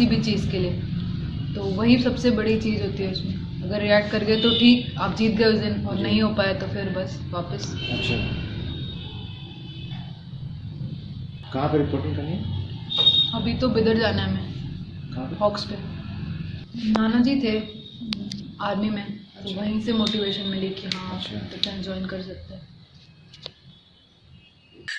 किसी भी चीज़ के लिए, तो वही सबसे बड़ी चीज़ होती है उसमें। अगर रिएक्ट कर गए तो ठीक, आप जीत गए उस दिन, और नहीं हो पाया तो फिर बस वापस। अच्छा, कहाँ पे रिपोर्टिंग करनी है? अभी तो बिदर जाना है हमें, कहाँ पे? हॉक्स पे। नाना जी थे आर्मी में, तो वहीं से मोटिवेशन मिली कि हाँ डिफेंस ज्वाइन कर सकते हैं।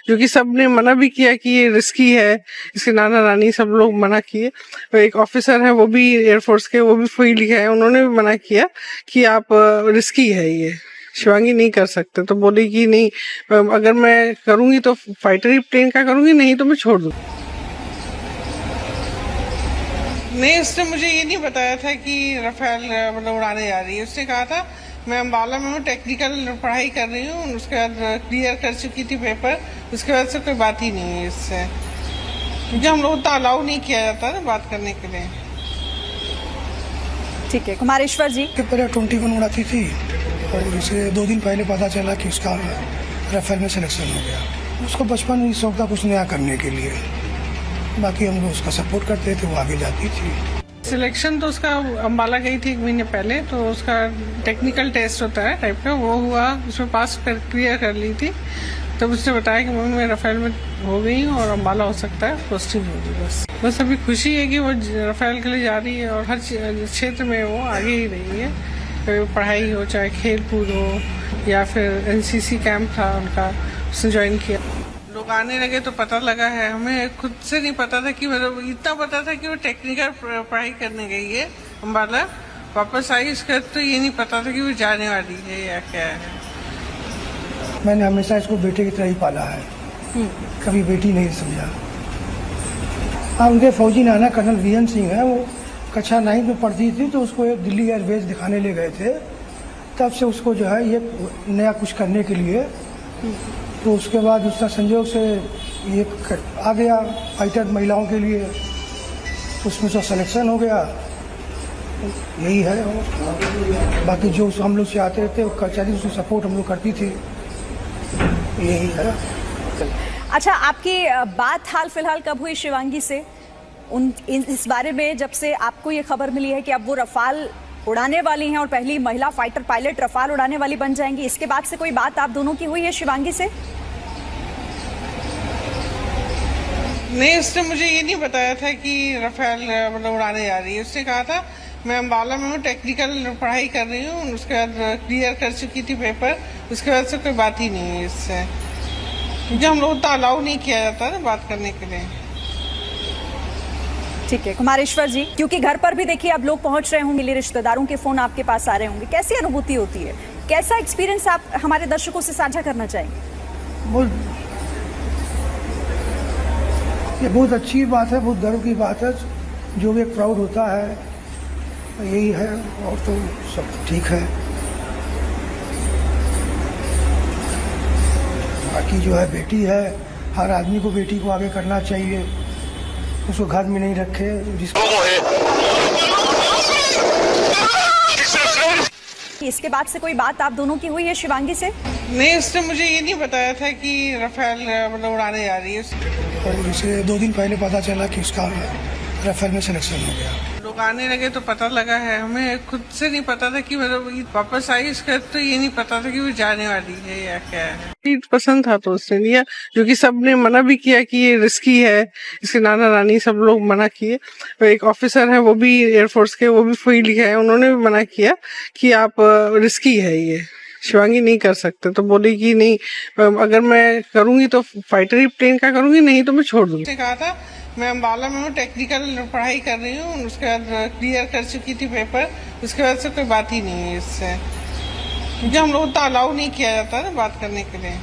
क्योंकि सबने मना भी किया कि ये रिस्की है, इसके नाना नानी सब लोग मना किए। तो एक ऑफिसर है, वो भी एयरफोर्स के, वो भी फील्ड के हैं, उन्होंने भी मना किया कि आप रिस्की है ये, शिवांगी नहीं कर सकते। तो बोली कि नहीं, अगर मैं करूंगी तो फाइटर ही प्लेन का करूंगी, नहीं तो मैं छोड़ दूँ। नहीं, उसने मुझे ये नहीं बताया था कि राफेल मतलब उड़ाने जा रही है। उसने कहा था मैं अम्बाला में हूँ, टेक्निकल पढ़ाई कर रही हूँ, उसके बाद क्लियर कर चुकी थी पेपर, उसके बाद से कोई बात ही नहीं है इससे, क्योंकि हम लोग तो अलाउ नहीं किया जाता ना बात करने के लिए। ठीक है, कुमारेश्वर जी। पहले 21 उड़ाती थी, और इसे 2 दिन पहले पता चला कि उसका राफेल में सिलेक्शन हो गया। उसको बचपन में शौक था कुछ नया करने के लिए, बाकी हम लोग उसका सपोर्ट करते थे, वो आगे जाती थी। सिलेक्शन तो उसका अम्बाला गई थी 1 महीने पहले, तो उसका टेक्निकल टेस्ट होता है टाइप का, वो हुआ, उसमें पास कर क्लियर कर ली थी। तब उसने बताया कि मम्मी मैं राफेल में हो गई हूँ और अम्बाला हो सकता है, पोस्टिंग होगी। बस अभी खुशी है कि वो राफेल के लिए जा रही है, और हर क्षेत्र में वो आगे ही रही है, चाहे पढ़ाई हो, चाहे खेल कूद हो, या फिर एनसीसी कैंप था उनका, उसने ज्वाइन किया। लोग आने लगे तो पता लगा है, हमें खुद से नहीं पता था कि, मतलब इतना पता था कि वो टेक्निकल पढ़ाई करने गई है अम्बाला, वापस आई, उसके बाद तो ये नहीं पता था कि वो जाने वाली है या क्या है। मैंने हमेशा इसको बेटे की तरह ही पाला है, कभी बेटी नहीं समझा। हाँ, उनके फौजी नाना कर्नल वीएन सिंह है, वो कक्षा 9 में पढ़ती थी, तो उसको एक दिल्ली एयरबेस दिखाने ले गए थे। तब से उसको जो है ये नया कुछ करने के लिए, तो उसके बाद उसका संयोग से ये आ गया फाइटर महिलाओं के लिए, उसमें उसका सिलेक्शन हो गया, यही है। बाकी जो हम लोग से आते रहते कचहरी, उसको सपोर्ट हम लोग करती थी, यही है। अच्छा, आपकी बात हाल फिलहाल कब हुई शिवांगी से इस बारे में, जब से आपको ये खबर मिली है कि अब वो रफाल उड़ाने वाली हैं और पहली महिला फाइटर पायलट रफाल उड़ाने वाली बन जाएंगी, इसके बाद से कोई बात आप दोनों की हुई है शिवांगी से? नहीं, उसने मुझे ये नहीं बताया था कि राफेल मतलब उड़ाने जा रही है। उसने कहा था मैं अम्बाला में हूँ, टेक्निकल पढ़ाई कर रही हूँ, उसके बाद क्लियर कर चुकी थी पेपर, उसके बाद से कोई बात ही नहीं है इससे, क्योंकि हम लोग तो अलाउ नहीं किया जाता ना बात करने के लिए। ठीक है, कुमारेश्वर जी, क्योंकि घर पर भी देखिए अब लोग पहुंच रहे होंगे, मिले रिश्तेदारों के फोन आपके पास आ रहे होंगे, कैसी अनुभूति होती है, कैसा एक्सपीरियंस आप हमारे दर्शकों से साझा करना चाहेंगे? ये बहुत अच्छी बात है, बहुत गर्व की बात है, जो भी एक प्राउड होता है, यही है, और तो सब ठीक है। बाकी जो है बेटी है, हर आदमी को बेटी को आगे करना चाहिए, उसको घर में नहीं रखे। इसके बाद से कोई बात आप दोनों की हुई है शिवांगी से? नहीं, उसने मुझे ये नहीं बताया था कि राफेल मतलब उड़ाने जा रही है, और इसे 2 दिन पहले पता चला कि उसका राफेल में सिलेक्शन हो गया। लोग आने लगे तो पता लगा है, हमें खुद से नहीं पता था कि, मतलब वापस आई, उसके बाद तो ये नहीं पता था कि वो जाने वाली है या क्या है। पसंद था तो उसने लिया, क्योंकि सबने मना भी किया कि ये रिस्की है, इसके नाना नानी सब लोग मना किए। तो एक ऑफिसर है, वो भी एयरफोर्स के, वो भी फील्ड के हैं, उन्होंने भी मना किया कि आप रिस्की है ये, शिवांगी नहीं कर सकते। तो बोली कि नहीं, अगर मैं करूंगी तो फाइटर ही प्लेन का करूंगी, नहीं तो मैं छोड़ दूंगी। उसने कहा था मैं अम्बाला में हूँ, टेक्निकल पढ़ाई कर रही हूँ, उसके बाद क्लियर कर चुकी थी पेपर, उसके बाद से कोई बात ही नहीं है इससे, क्योंकि हम लोग तो अलाउ नहीं किया जाता ना बात करने के लिए।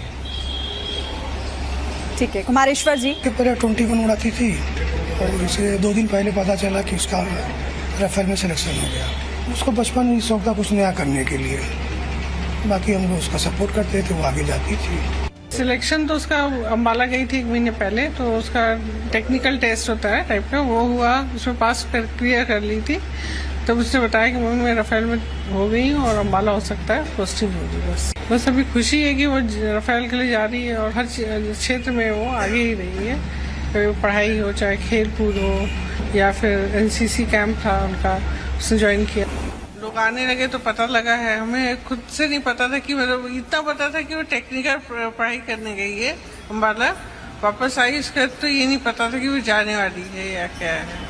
ठीक है, कुमारेश्वर जी। पहले 21 उड़ाती थी, और इसे 2 दिन पहले पता चला कि उसका राफेल में सिलेक्शन हो गया। उसको बचपन में शौक था कुछ नया करने के लिए, बाकी हम लोग उसका सपोर्ट करते थे, वो आगे जाती थी। सिलेक्शन तो उसका अम्बाला गई थी 1 महीने पहले, तो उसका टेक्निकल टेस्ट होता है टाइप का, वो हुआ, उसमें पास कर क्लियर कर ली थी। तब उसने बताया कि मम्मी मैं राफेल में हो गई हूँ और अम्बाला हो सकता है, पोस्टिंग होगी। बस अभी खुशी है कि वो राफेल के लिए जा रही है, और हर क्षेत्र में वो आगे ही रही है, चाहे पढ़ाई हो, चाहे खेल कूद हो, या फिर एनसीसी कैंप था उनका, उसने ज्वाइन किया। लोग आने लगे तो पता लगा है, हमें खुद से नहीं पता था कि मतलब इतना पता था कि वो टेक्निकल पढ़ाई करने गई है अम्बाला, वापस आई उसके बाद तो ये नहीं पता था कि वो जाने वाली है या क्या है।